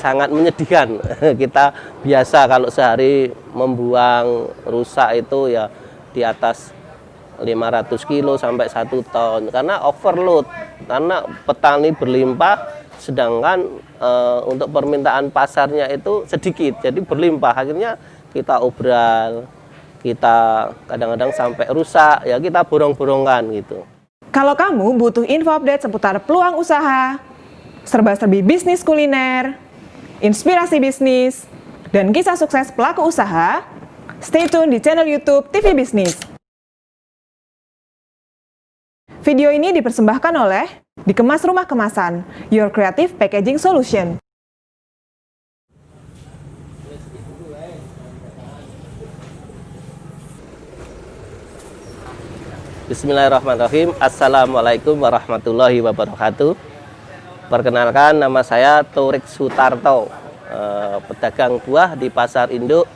sangat menyedihkan. Kita biasa kalau sehari membuang rusak itu ya di atas 500 kilo sampai 1 ton karena overload, karena petani berlimpah sedangkan untuk permintaan pasarnya itu sedikit, jadi berlimpah, akhirnya kita obral, kita kadang-kadang sampai rusak, ya kita borong-borongkan gitu. Kalau kamu butuh info update seputar peluang usaha, serba-serbi bisnis kuliner, inspirasi bisnis, dan kisah sukses pelaku usaha, stay tune di channel YouTube TV Bisnis. Video ini dipersembahkan oleh Dikemas Rumah Kemasan, Your Creative Packaging Solution. Bismillahirrahmanirrahim. Assalamualaikum warahmatullahi wabarakatuh. Perkenalkan, nama saya Turik Sutarto, pedagang buah di Pasar Induk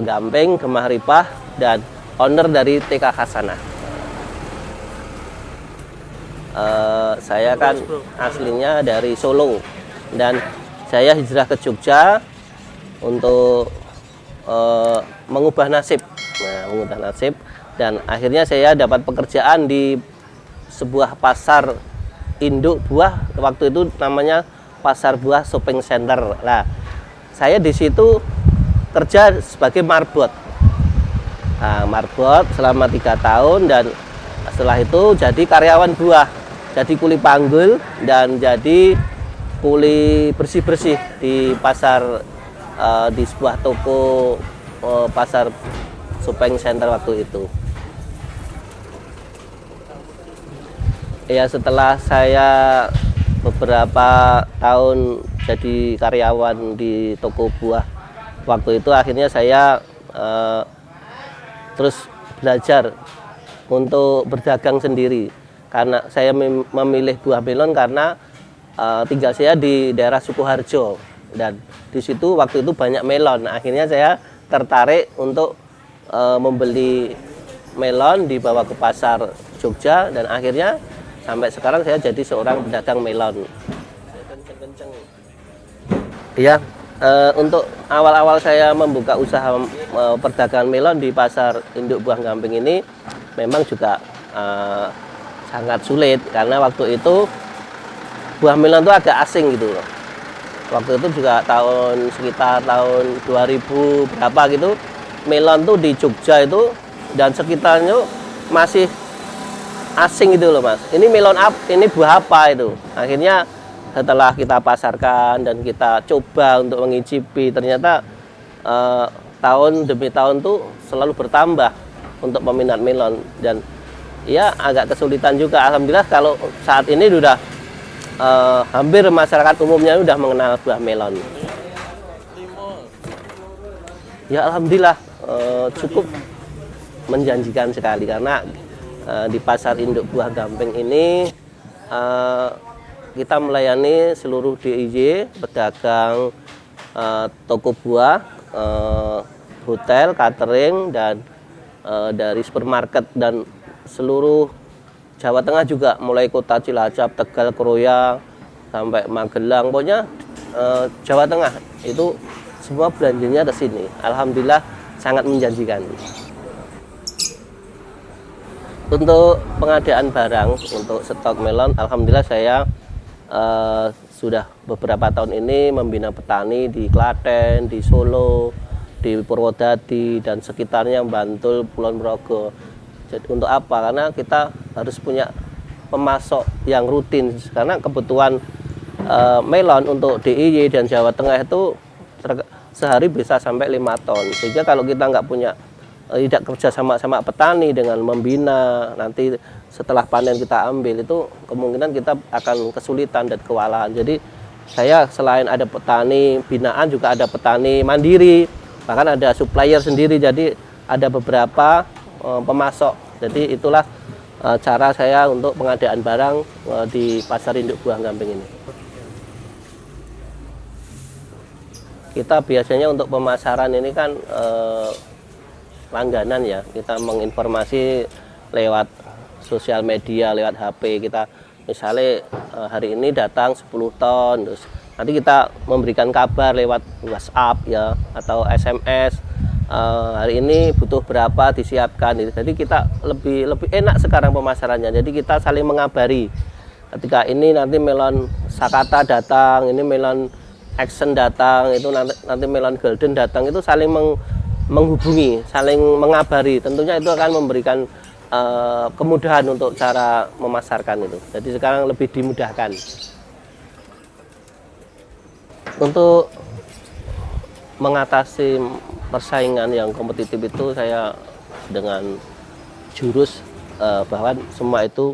Gamping, Gemah Ripah, dan owner dari TK Hasanah. Saya kan aslinya dari Solo dan saya hijrah ke Jogja untuk mengubah nasib. Mengubah nasib. Dan akhirnya saya dapat pekerjaan di sebuah pasar induk buah, waktu itu namanya Pasar Buah Shopping Center. Nah, saya di situ kerja sebagai marbot. Nah, marbot selama 3 tahun dan setelah itu jadi karyawan buah, jadi kuli panggul dan jadi kuli bersih-bersih di pasar, di sebuah toko pasar shopping center waktu itu. Ya, setelah saya beberapa tahun jadi karyawan di toko buah waktu itu, akhirnya saya terus belajar untuk berdagang sendiri karena saya memilih buah melon karena tinggal saya di daerah Sukoharjo dan di situ waktu itu banyak melon. Akhirnya saya tertarik untuk membeli melon, dibawa ke pasar Jogja dan akhirnya sampai sekarang saya jadi seorang pedagang melon. Ya, untuk awal-awal saya membuka usaha perdagangan melon di Pasar Induk Buah Gamping ini memang juga sangat sulit karena waktu itu buah melon itu agak asing gitu loh. Waktu itu juga sekitar tahun 2000 berapa gitu, melon tuh di Jogja itu dan sekitarnya masih asing gitu loh Mas. Ini melon ini buah apa itu? Akhirnya setelah kita pasarkan dan kita coba untuk mengicipi, ternyata tahun demi tahun tuh selalu bertambah untuk peminat melon dan ya agak kesulitan juga. Alhamdulillah kalau saat ini sudah hampir masyarakat umumnya sudah mengenal buah melon. Ya alhamdulillah cukup menjanjikan sekali karena di Pasar Induk Buah Gamping ini kita melayani seluruh DIY, pedagang, toko buah, hotel, catering, dan dari supermarket dan seluruh Jawa Tengah juga, mulai kota Cilacap, Tegal, Kroya, sampai Magelang, pokoknya Jawa Tengah itu semua belanjanya ke sini. Alhamdulillah sangat menjanjikan. Untuk pengadaan barang, untuk stok melon, alhamdulillah saya sudah beberapa tahun ini membina petani di Klaten, di Solo, di Purwodadi, dan sekitarnya, Bantul, Kulon Progo. Jadi untuk apa? Karena kita harus punya pemasok yang rutin, karena kebutuhan melon untuk DIY dan Jawa Tengah itu sehari bisa sampai 5 ton. Sehingga kalau kita nggak punya, tidak kerja sama petani dengan membina, nanti setelah panen kita ambil, itu kemungkinan kita akan kesulitan dan kewalahan. Jadi saya selain ada petani binaan juga ada petani mandiri, bahkan ada supplier sendiri, jadi ada beberapa pemasok. Jadi itulah cara saya untuk pengadaan barang di Pasar Induk Buah Gamping ini. Kita biasanya untuk pemasaran ini kan langganan ya, kita menginformasi lewat sosial media, lewat HP. Kita misalnya hari ini datang 10 ton, terus nanti kita memberikan kabar lewat WhatsApp ya atau SMS. Hari ini butuh berapa disiapkan. Jadi kita lebih enak sekarang pemasarannya. Jadi kita saling mengabari. Ketika ini nanti melon Sakata datang, ini melon Action datang, itu nanti melon Golden datang, itu saling menghubungi, saling mengabari. Tentunya itu akan memberikan kemudahan untuk cara memasarkan itu. Jadi sekarang lebih dimudahkan. Untuk mengatasi persaingan yang kompetitif itu saya dengan jurus bahwa semua itu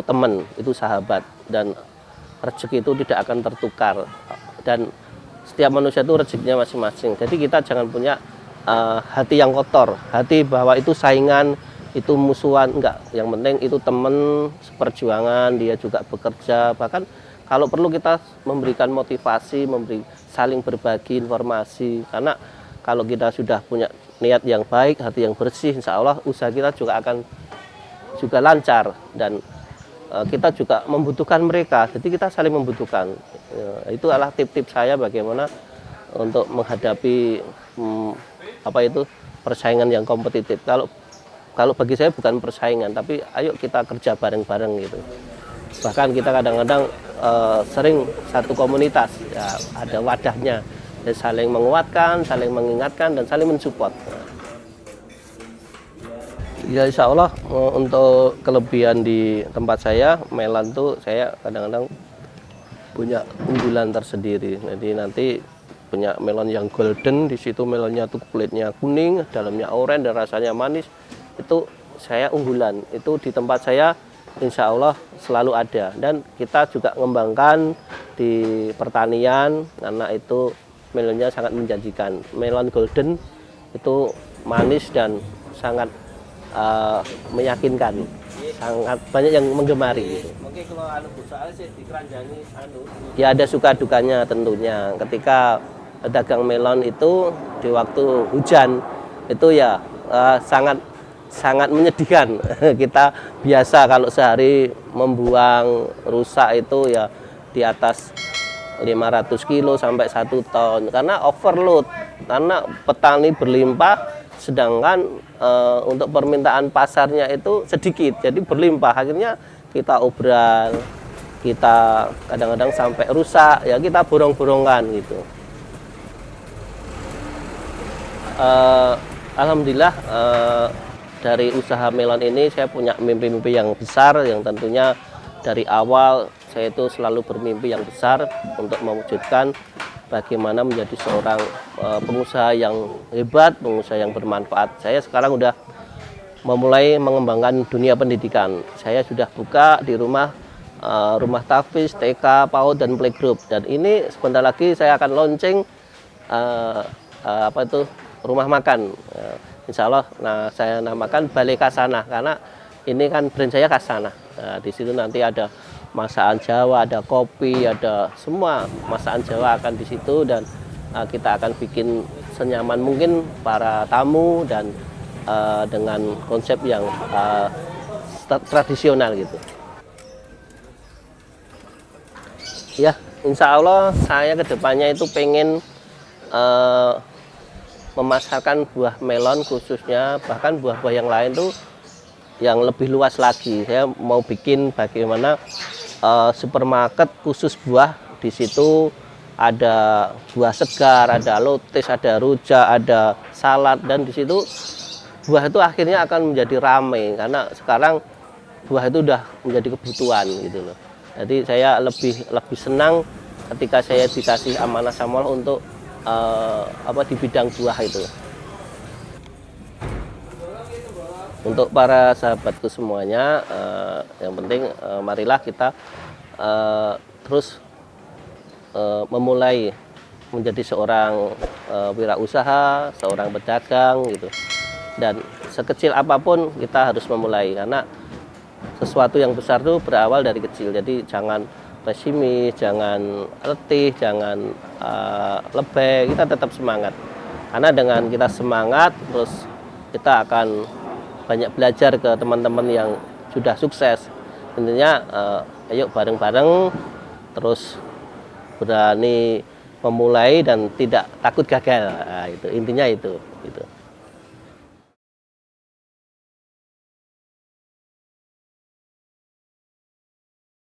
teman, itu sahabat, dan rezeki itu tidak akan tertukar, dan setiap manusia itu rezekinya masing-masing. Jadi kita jangan punya hati yang kotor, hati bahwa itu saingan, itu musuhan, enggak. Yang penting itu teman seperjuangan, dia juga bekerja. Bahkan kalau perlu kita memberikan motivasi, saling berbagi informasi. Karena kalau kita sudah punya niat yang baik, hati yang bersih, insya Allah usaha kita juga akan lancar, dan kita juga membutuhkan mereka. Jadi kita saling membutuhkan. Itu adalah tip-tip saya bagaimana untuk menghadapi persaingan yang kompetitif. Kalau bagi saya bukan persaingan, tapi ayo kita kerja bareng-bareng gitu. Bahkan kita kadang-kadang sering satu komunitas, ya, ada wadahnya, jadi saling menguatkan, saling mengingatkan, dan saling mensupport. Ya insya Allah untuk kelebihan di tempat saya, melon tuh saya kadang-kadang punya unggulan tersendiri. Jadi nanti punya melon yang golden, di situ melonnya tuh kulitnya kuning, dalamnya oranye dan rasanya manis. Itu saya unggulan. Itu di tempat saya insya Allah selalu ada, dan kita juga mengembangkan di pertanian karena itu melonnya sangat menjanjikan. Melon golden itu manis dan sangat meyakinkan, sangat banyak yang menggemari gitu. Mungkin kalau ya ada suka dukanya tentunya. Ketika dagang melon itu di waktu hujan itu ya sangat menyedihkan. Kita biasa kalau sehari membuang rusak itu ya di atas 500 kilo sampai 1 ton karena overload, karena petani berlimpah sedangkan untuk permintaan pasarnya itu sedikit, jadi berlimpah. Akhirnya kita obral, kita kadang-kadang sampai rusak, ya kita borong-borongkan gitu. Alhamdulillah dari usaha melon ini saya punya mimpi-mimpi yang besar, yang tentunya dari awal saya itu selalu bermimpi yang besar untuk mewujudkan bagaimana menjadi seorang pengusaha yang hebat, pengusaha yang bermanfaat. Saya sekarang udah memulai mengembangkan dunia pendidikan. Saya sudah buka di rumah tahfiz, TK, PAUD, dan playgroup. Dan ini sebentar lagi saya akan launching rumah makan. Insya Allah, saya namakan Balai Kasanah karena ini kan brand saya Kasanah. Di situ nanti ada masakan Jawa, ada kopi, ada semua masakan Jawa akan di situ, dan kita akan bikin senyaman mungkin para tamu dan dengan konsep yang tradisional gitu. Ya, insya Allah saya kedepannya itu pengen memasarkan buah melon khususnya, bahkan buah-buah yang lain tuh yang lebih luas lagi. Saya mau bikin bagaimana supermarket khusus buah. Di situ ada buah segar, ada lotis, ada rujak, ada salad, dan di situ buah itu akhirnya akan menjadi ramai karena sekarang buah itu udah menjadi kebutuhan gitu loh. Jadi saya lebih senang ketika saya dikasih amanah sama Allah untuk di bidang buah itu. Untuk para sahabatku semuanya, yang penting marilah kita terus memulai menjadi seorang wirausaha, seorang pedagang gitu. Dan sekecil apapun kita harus memulai, karena sesuatu yang besar itu berawal dari kecil. Jadi jangan pesimis, jangan letih, jangan lebay, kita tetap semangat. Karena dengan kita semangat, terus kita akan banyak belajar ke teman-teman yang sudah sukses. Intinya ayo bareng-bareng terus berani memulai dan tidak takut gagal. Nah, itu intinya itu. Gitu.